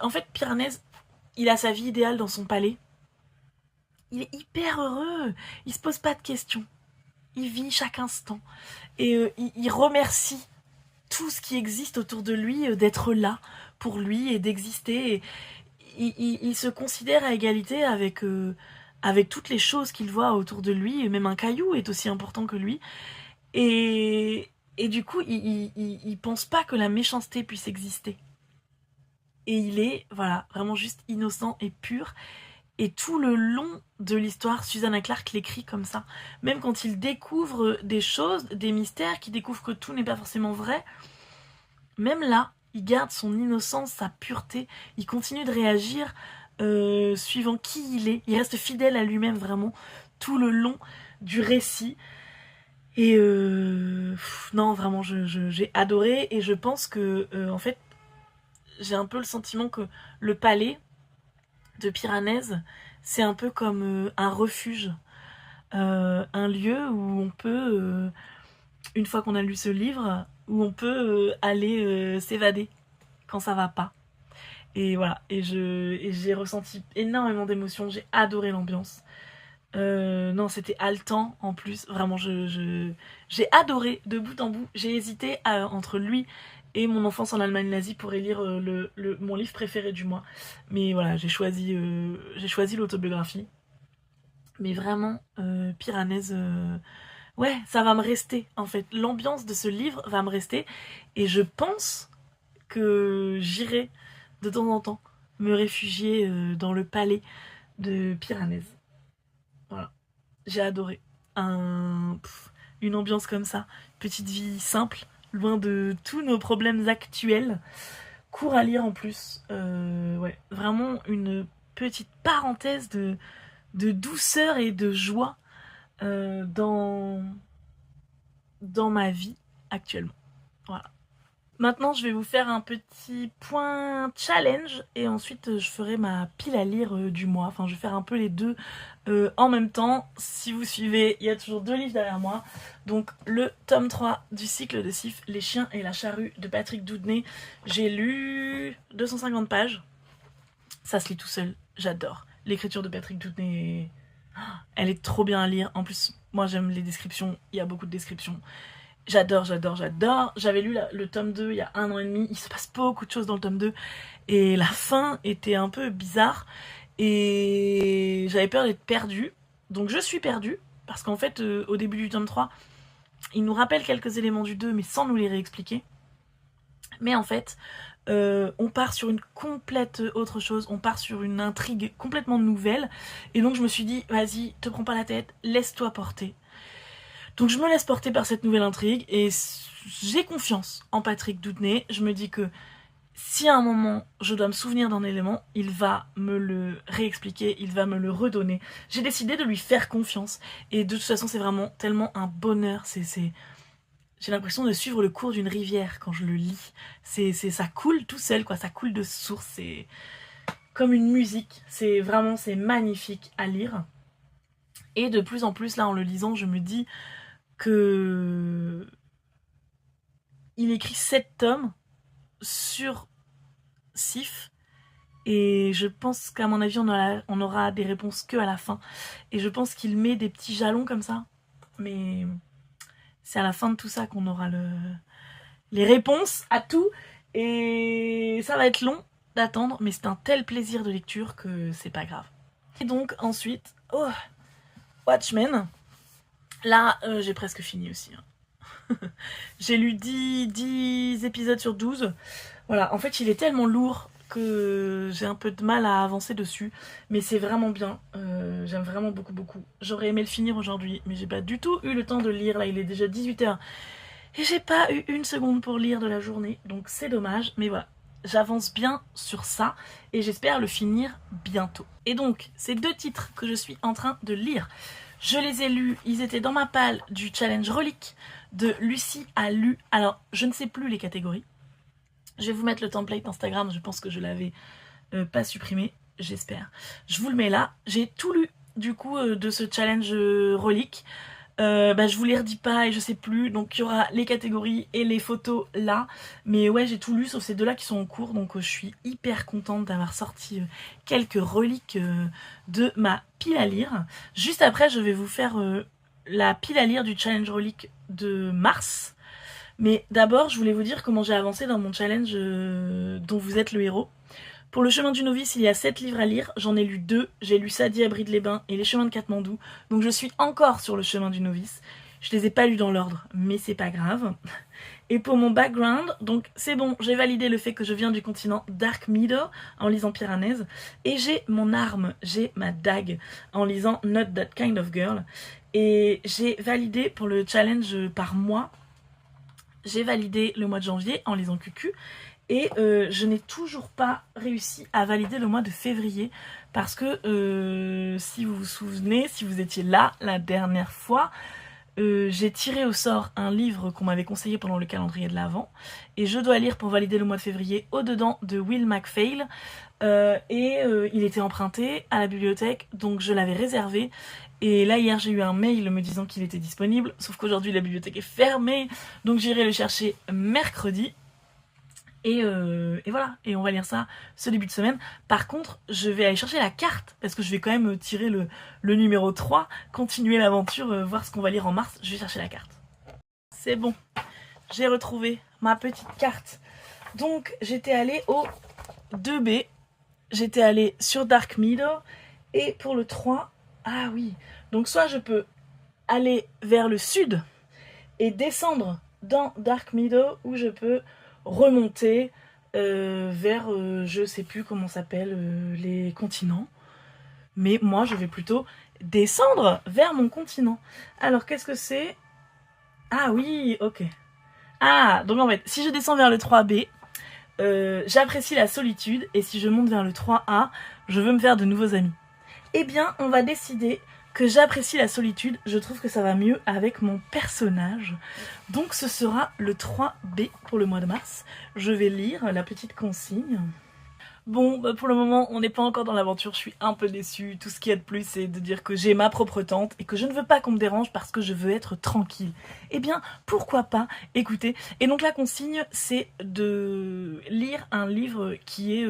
A: en fait, Piranèse, il a sa vie idéale dans son palais. Il est hyper heureux. Il se pose pas de questions. Il vit chaque instant. Et il remercie tout ce qui existe autour de lui d'être là pour lui et d'exister. Et il se considère à égalité avec toutes les choses qu'il voit autour de lui. Et même un caillou est aussi important que lui. Et du coup, il pense pas que la méchanceté puisse exister. Et il est, voilà, vraiment juste innocent et pur. Et tout le long de l'histoire, Susanna Clarke l'écrit comme ça. Même quand il découvre des choses, des mystères, qu'il découvre que tout n'est pas forcément vrai, même là, il garde son innocence, sa pureté. Il continue de réagir suivant qui il est. Il reste fidèle à lui-même vraiment tout le long du récit. Et non, vraiment, j'ai adoré. Et je pense que, en fait, j'ai un peu le sentiment que le palais de Piranèse, c'est un peu comme un refuge, un lieu où on peut, une fois qu'on a lu ce livre, où on peut aller s'évader quand ça va pas. Et voilà, et j'ai ressenti énormément d'émotions, j'ai adoré l'ambiance. Non, c'était haletant en plus, vraiment, j'ai adoré de bout en bout. J'ai hésité entre lui et Mon enfance en Allemagne nazie pour élire mon livre préféré du mois. Mais voilà, j'ai choisi l'autobiographie. Mais vraiment, Piranèse, ouais, ça va me rester en fait. L'ambiance de ce livre va me rester et je pense que j'irai de temps en temps me réfugier dans le palais de Piranèse. Voilà, j'ai adoré. Une ambiance comme ça, petite vie simple, loin de tous nos problèmes actuels. Court à lire en plus. Ouais, vraiment une petite parenthèse de douceur et de joie dans ma vie actuellement. Voilà. Maintenant, je vais vous faire un petit point challenge et ensuite je ferai ma pile à lire du mois. Enfin, je vais faire un peu les deux en même temps. Si vous suivez, il y a toujours 2 livres derrière moi. Donc, le tome 3 du cycle de Sif, Les chiens et la charrue de Patrick Doudnay. J'ai lu 250 pages. Ça se lit tout seul. J'adore. L'écriture de Patrick Doudnay, elle est trop bien à lire. En plus, moi j'aime les descriptions. Il y a beaucoup de descriptions. J'adore. J'avais lu le tome 2 il y a 1 an et demi. Il se passe beaucoup de choses dans le tome 2. Et la fin était un peu bizarre. Et j'avais peur d'être perdue. Donc je suis perdue. Parce qu'en fait, au début du tome 3, il nous rappelle quelques éléments du 2, mais sans nous les réexpliquer. Mais en fait, on part sur une complète autre chose. On part sur une intrigue complètement nouvelle. Et donc je me suis dit, vas-y, te prends pas la tête, laisse-toi porter. Donc je me laisse porter par cette nouvelle intrigue et j'ai confiance en Patrick Doudnay. Je me dis que si à un moment je dois me souvenir d'un élément, il va me le réexpliquer, il va me le redonner. J'ai décidé de lui faire confiance et de toute façon c'est vraiment tellement un bonheur. J'ai l'impression de suivre le cours d'une rivière quand je le lis. Ça coule tout seul, quoi. Ça coule de source. C'est comme une musique. C'est magnifique à lire. Et de plus en plus, là, en le lisant, je me dis que il écrit 7 tomes sur Sif. Et je pense qu'à mon avis, on aura des réponses que à la fin. Et je pense qu'il met des petits jalons comme ça. Mais c'est à la fin de tout ça qu'on aura les réponses à tout. Et ça va être long d'attendre, mais c'est un tel plaisir de lecture que c'est pas grave. Et donc ensuite, Watchmen. Là, j'ai presque fini aussi. J'ai lu 10 épisodes sur 12. Voilà, en fait, il est tellement lourd que j'ai un peu de mal à avancer dessus. Mais c'est vraiment bien. J'aime vraiment beaucoup. J'aurais aimé le finir aujourd'hui, mais j'ai pas du tout eu le temps de le lire. Là, il est déjà 18h. Et j'ai pas eu une seconde pour lire de la journée. Donc c'est dommage. Mais voilà, j'avance bien sur ça. Et j'espère le finir bientôt. Et donc, ces 2 titres que je suis en train de lire, je les ai lus, ils étaient dans ma palle du challenge relique de Lucie a lu. Alors, je ne sais plus les catégories. Je vais vous mettre le template Instagram, je pense que je l'avais pas supprimé, j'espère. Je vous le mets là. J'ai tout lu, du coup, de ce challenge relique. Je vous les redis pas et je sais plus. Donc, il y aura les catégories et les photos là. Mais ouais, j'ai tout lu, sauf ces 2 là qui sont en cours. Donc, je suis hyper contente d'avoir sorti quelques reliques de ma pile à lire. Juste après, je vais vous faire la pile à lire du challenge relique de mars. Mais d'abord, je voulais vous dire comment j'ai avancé dans mon challenge dont vous êtes le héros. Pour le chemin du novice, il y a 7 livres à lire. J'en ai lu 2. J'ai lu Sadie à Bride-les-Bains et Les chemins de Katmandou. Donc je suis encore sur le chemin du novice. Je les ai pas lus dans l'ordre, mais c'est pas grave. Et pour mon background, donc c'est bon, j'ai validé le fait que je viens du continent Dark Meadow en lisant Piranèse. Et j'ai mon arme, j'ai ma dague en lisant Not That Kind of Girl. Et j'ai validé pour le challenge par mois. J'ai validé le mois de janvier en lisant Cucu. Et je n'ai toujours pas réussi à valider le mois de février parce que si vous vous souvenez, si vous étiez là la dernière fois, j'ai tiré au sort un livre qu'on m'avait conseillé pendant le calendrier de l'Avent et je dois lire pour valider le mois de février Au-dedans de Will MacPhail il était emprunté à la bibliothèque donc je l'avais réservé. Et là, hier, j'ai eu un mail me disant qu'il était disponible, sauf qu'aujourd'hui, la bibliothèque est fermée, donc j'irai le chercher mercredi. Et voilà, et on va lire ça ce début de semaine. Par contre, je vais aller chercher la carte, parce que je vais quand même tirer le numéro 3, continuer l'aventure, voir ce qu'on va lire en mars. Je vais chercher la carte. C'est bon, j'ai retrouvé ma petite carte. Donc, j'étais allée au 2B, j'étais allée sur Dark Meadow, et pour le 3, ah oui, donc soit je peux aller vers le sud et descendre dans Dark Meadow, ou je peux remonter vers, je sais plus comment s'appellent les continents. Mais moi, je vais plutôt descendre vers mon continent. Alors, qu'est-ce que c'est? Ah oui, ok. Ah, donc en fait, si je descends vers le 3B, j'apprécie la solitude. Et si je monte vers le 3A, je veux me faire de nouveaux amis. Eh bien, on va décider que j'apprécie la solitude. Je trouve que ça va mieux avec mon personnage. Donc ce sera le 3B pour le mois de mars. Je vais lire la petite consigne. Bon, bah pour le moment, on n'est pas encore dans l'aventure, je suis un peu déçue. Tout ce qu'il y a de plus, c'est de dire que j'ai ma propre tente et que je ne veux pas qu'on me dérange parce que je veux être tranquille. Eh bien, pourquoi pas écouter. Et donc la consigne, c'est de lire un livre qui est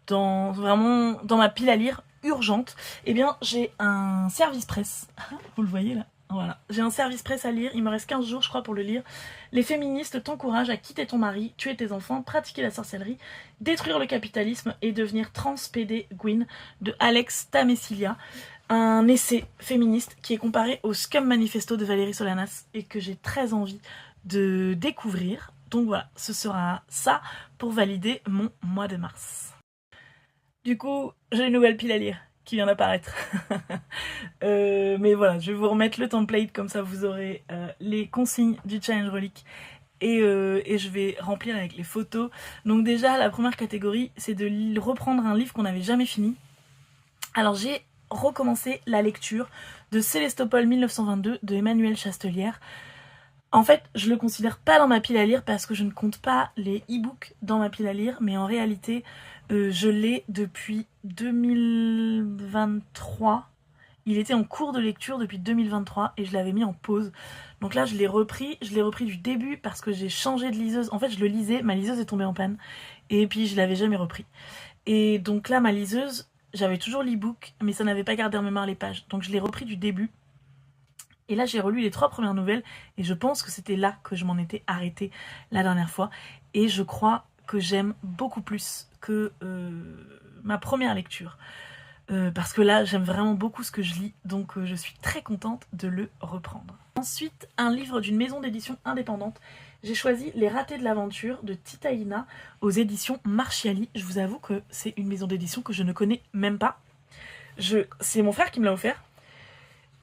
A: vraiment dans ma pile à lire urgente. Eh bien, j'ai un service presse. Vous le voyez là? Voilà, j'ai un service presse à lire, il me reste 15 jours je crois pour le lire. Les féministes t'encouragent à quitter ton mari, tuer tes enfants, pratiquer la sorcellerie, détruire le capitalisme et devenir transpédé Gwyn de Alex Tamesilia. Un essai féministe qui est comparé au Scum Manifesto de Valérie Solanas et que j'ai très envie de découvrir. Donc voilà, ce sera ça pour valider mon mois de mars. Du coup, j'ai une nouvelle pile à lire qui vient d'apparaître. Mais voilà, je vais vous remettre le template, comme ça vous aurez les consignes du challenge relique. Et je vais remplir avec les photos. Donc déjà, la première catégorie, c'est de reprendre un livre qu'on n'avait jamais fini. Alors j'ai recommencé la lecture de Sélestopol 1922 de Emmanuelle Chastelière. En fait, je le considère pas dans ma pile à lire parce que je ne compte pas les e-books dans ma pile à lire, mais en réalité, je l'ai depuis 2023. Il était en cours de lecture depuis 2023 et je l'avais mis en pause. Donc là, je l'ai repris du début parce que j'ai changé de liseuse. En fait, je le lisais, ma liseuse est tombée en panne et puis je l'avais jamais repris. Et donc là, ma liseuse, j'avais toujours l'e-book, mais ça n'avait pas gardé en mémoire les pages. Donc je l'ai repris du début. Et là, j'ai relu les 3 premières nouvelles et je pense que c'était là que je m'en étais arrêtée la dernière fois. Et je crois que j'aime beaucoup plus que ma première lecture. Parce que là, j'aime vraiment beaucoup ce que je lis, donc je suis très contente de le reprendre. Ensuite, un livre d'une maison d'édition indépendante. J'ai choisi Les Ratés de l'aventure de Tita Ina aux éditions Marchiali. Je vous avoue que c'est une maison d'édition que je ne connais même pas. C'est mon frère qui me l'a offert.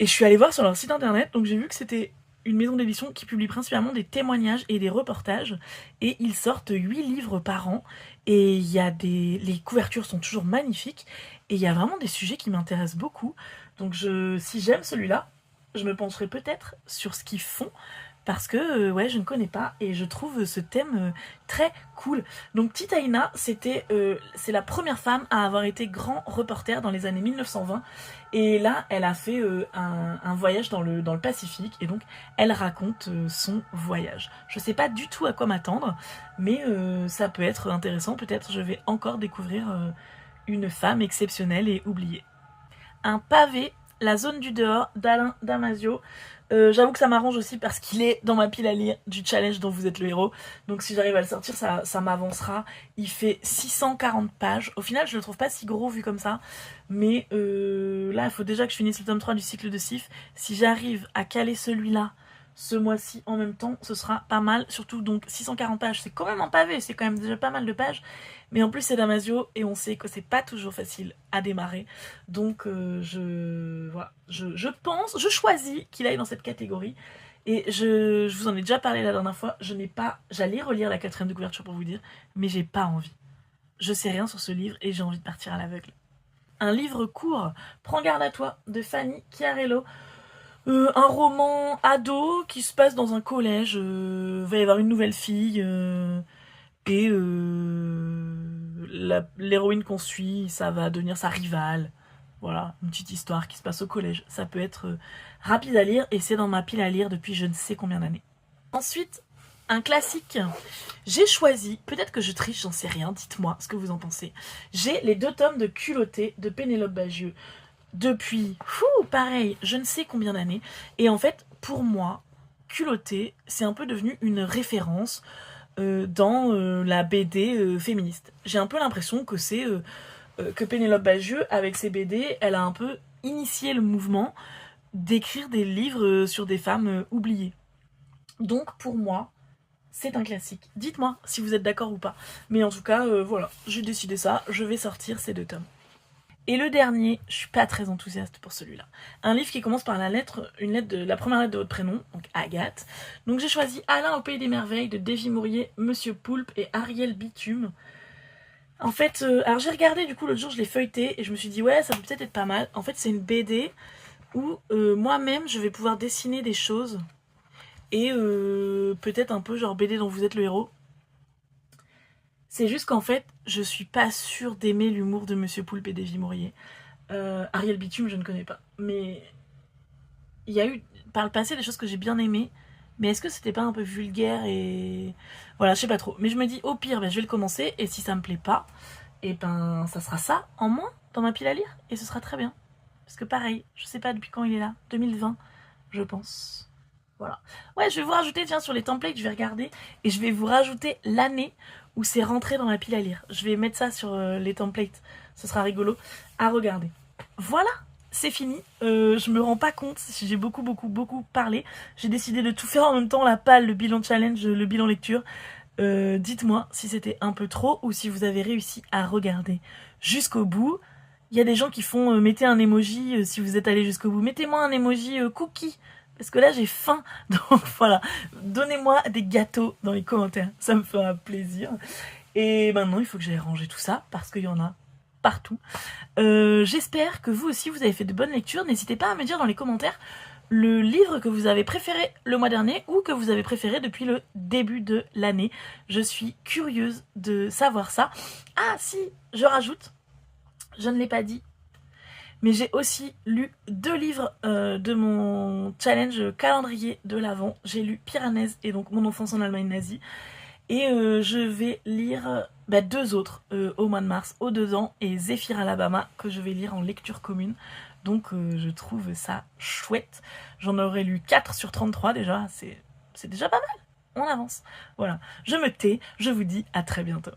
A: Et je suis allée voir sur leur site internet, donc j'ai vu que c'était une maison d'édition qui publie principalement des témoignages et des reportages. Et ils sortent 8 livres par an. Et les couvertures sont toujours magnifiques. Et il y a vraiment des sujets qui m'intéressent beaucoup. Donc si j'aime celui-là, je me pencherai peut-être sur ce qu'ils font. Parce que ouais, je ne connais pas et je trouve ce thème très cool. Donc Tita Ina, c'est la première femme à avoir été grand reporter dans les années 1920. Et là, elle a fait un voyage dans le Pacifique. Et donc, elle raconte son voyage. Je sais pas du tout à quoi m'attendre, mais ça peut être intéressant. Peut-être je vais encore découvrir une femme exceptionnelle et oubliée. Un pavé, La zone du dehors d'Alain Damasio. J'avoue que ça m'arrange aussi parce qu'il est dans ma pile à lire du challenge dont vous êtes le héros. Donc si j'arrive à le sortir, ça m'avancera. Il fait 640 pages. Au final, je le trouve pas si gros vu comme ça. Mais là, il faut déjà que je finisse le tome 3 du cycle de Sif. Si j'arrive à caler celui-là ce mois-ci en même temps, ce sera pas mal. Surtout donc 640 pages, c'est quand même un pavé, c'est quand même déjà pas mal de pages. Mais en plus c'est Damasio et on sait que c'est pas toujours facile à démarrer. Donc je choisis qu'il aille dans cette catégorie. Et je vous en ai déjà parlé la dernière fois, j'allais relire la 4ème de couverture pour vous dire, mais j'ai pas envie. Je sais rien sur ce livre et j'ai envie de partir à l'aveugle. Un livre court, Prends garde à toi, de Fanny Chiarello. Un roman ado qui se passe dans un collège. Va y avoir une nouvelle fille et l'héroïne qu'on suit, ça va devenir sa rivale. Voilà, une petite histoire qui se passe au collège. Ça peut être rapide à lire et c'est dans ma pile à lire depuis je ne sais combien d'années. Ensuite, un classique. J'ai choisi, peut-être que je triche, j'en sais rien, dites-moi ce que vous en pensez. J'ai les 2 tomes de Culotté de Pénélope Bagieux depuis, pareil, je ne sais combien d'années. Et en fait, pour moi, Culotté, c'est un peu devenu une référence dans la BD féministe. J'ai un peu l'impression que c'est que Pénélope Bagieux, avec ses BD, elle a un peu initié le mouvement d'écrire des livres sur des femmes oubliées. Donc pour moi, c'est un classique. Dites-moi si vous êtes d'accord ou pas. Mais en tout cas, voilà, j'ai décidé ça, je vais sortir ces 2 tomes. Et le dernier, je suis pas très enthousiaste pour celui-là. Un livre qui commence par la première lettre de votre prénom, donc Agathe. Donc j'ai choisi Alain au pays des merveilles de Davy Mourier, Monsieur Poulpe et Ariel Bitume. En fait, alors j'ai regardé du coup l'autre jour, je l'ai feuilleté et je me suis dit ouais, ça peut peut-être être pas mal. En fait, c'est une BD où moi-même je vais pouvoir dessiner des choses et peut-être un peu genre BD dont vous êtes le héros. C'est juste qu'en fait, je suis pas sûre d'aimer l'humour de Monsieur Poulpe et Davy Mourier. Ariel Bitume, je ne connais pas. Mais il y a eu par le passé des choses que j'ai bien aimées. Mais est-ce que c'était pas un peu vulgaire et... Voilà, je sais pas trop. Mais je me dis, au pire, je vais le commencer. Et si ça me plaît pas, et ben ça sera ça en moins dans ma pile à lire. Et ce sera très bien. Parce que pareil, je sais pas depuis quand il est là. 2020, je pense. Voilà. Ouais, je vais vous rajouter, tiens, sur les templates, je vais regarder. Et je vais vous rajouter l'année où c'est rentré dans ma pile à lire. Je vais mettre ça sur les templates. Ce sera rigolo à regarder. Voilà, c'est fini. Je me rends pas compte si j'ai beaucoup parlé. J'ai décidé de tout faire en même temps, la palle, le bilan challenge, le bilan lecture. Dites-moi si c'était un peu trop ou si vous avez réussi à regarder jusqu'au bout. Il y a des gens qui font mettez un emoji si vous êtes allé jusqu'au bout. Mettez-moi un emoji cookie. Parce que là j'ai faim, donc voilà, donnez-moi des gâteaux dans les commentaires, ça me fera plaisir. Et maintenant il faut que j'aille ranger tout ça, parce qu'il y en a partout. J'espère que vous aussi vous avez fait de bonnes lectures, n'hésitez pas à me dire dans les commentaires le livre que vous avez préféré le mois dernier ou que vous avez préféré depuis le début de l'année. Je suis curieuse de savoir ça. Ah si, je rajoute, je ne l'ai pas dit, mais j'ai aussi lu 2 livres de mon challenge calendrier de l'Avent. J'ai lu Piranèse et donc Mon enfance en Allemagne nazie. Et je vais lire 2 autres au mois de mars, aux 2 ans, et Zéphyr Alabama, que je vais lire en lecture commune. Donc je trouve ça chouette. J'en aurais lu 4 sur 33 déjà, c'est déjà pas mal. On avance. Voilà, je me tais, je vous dis à très bientôt.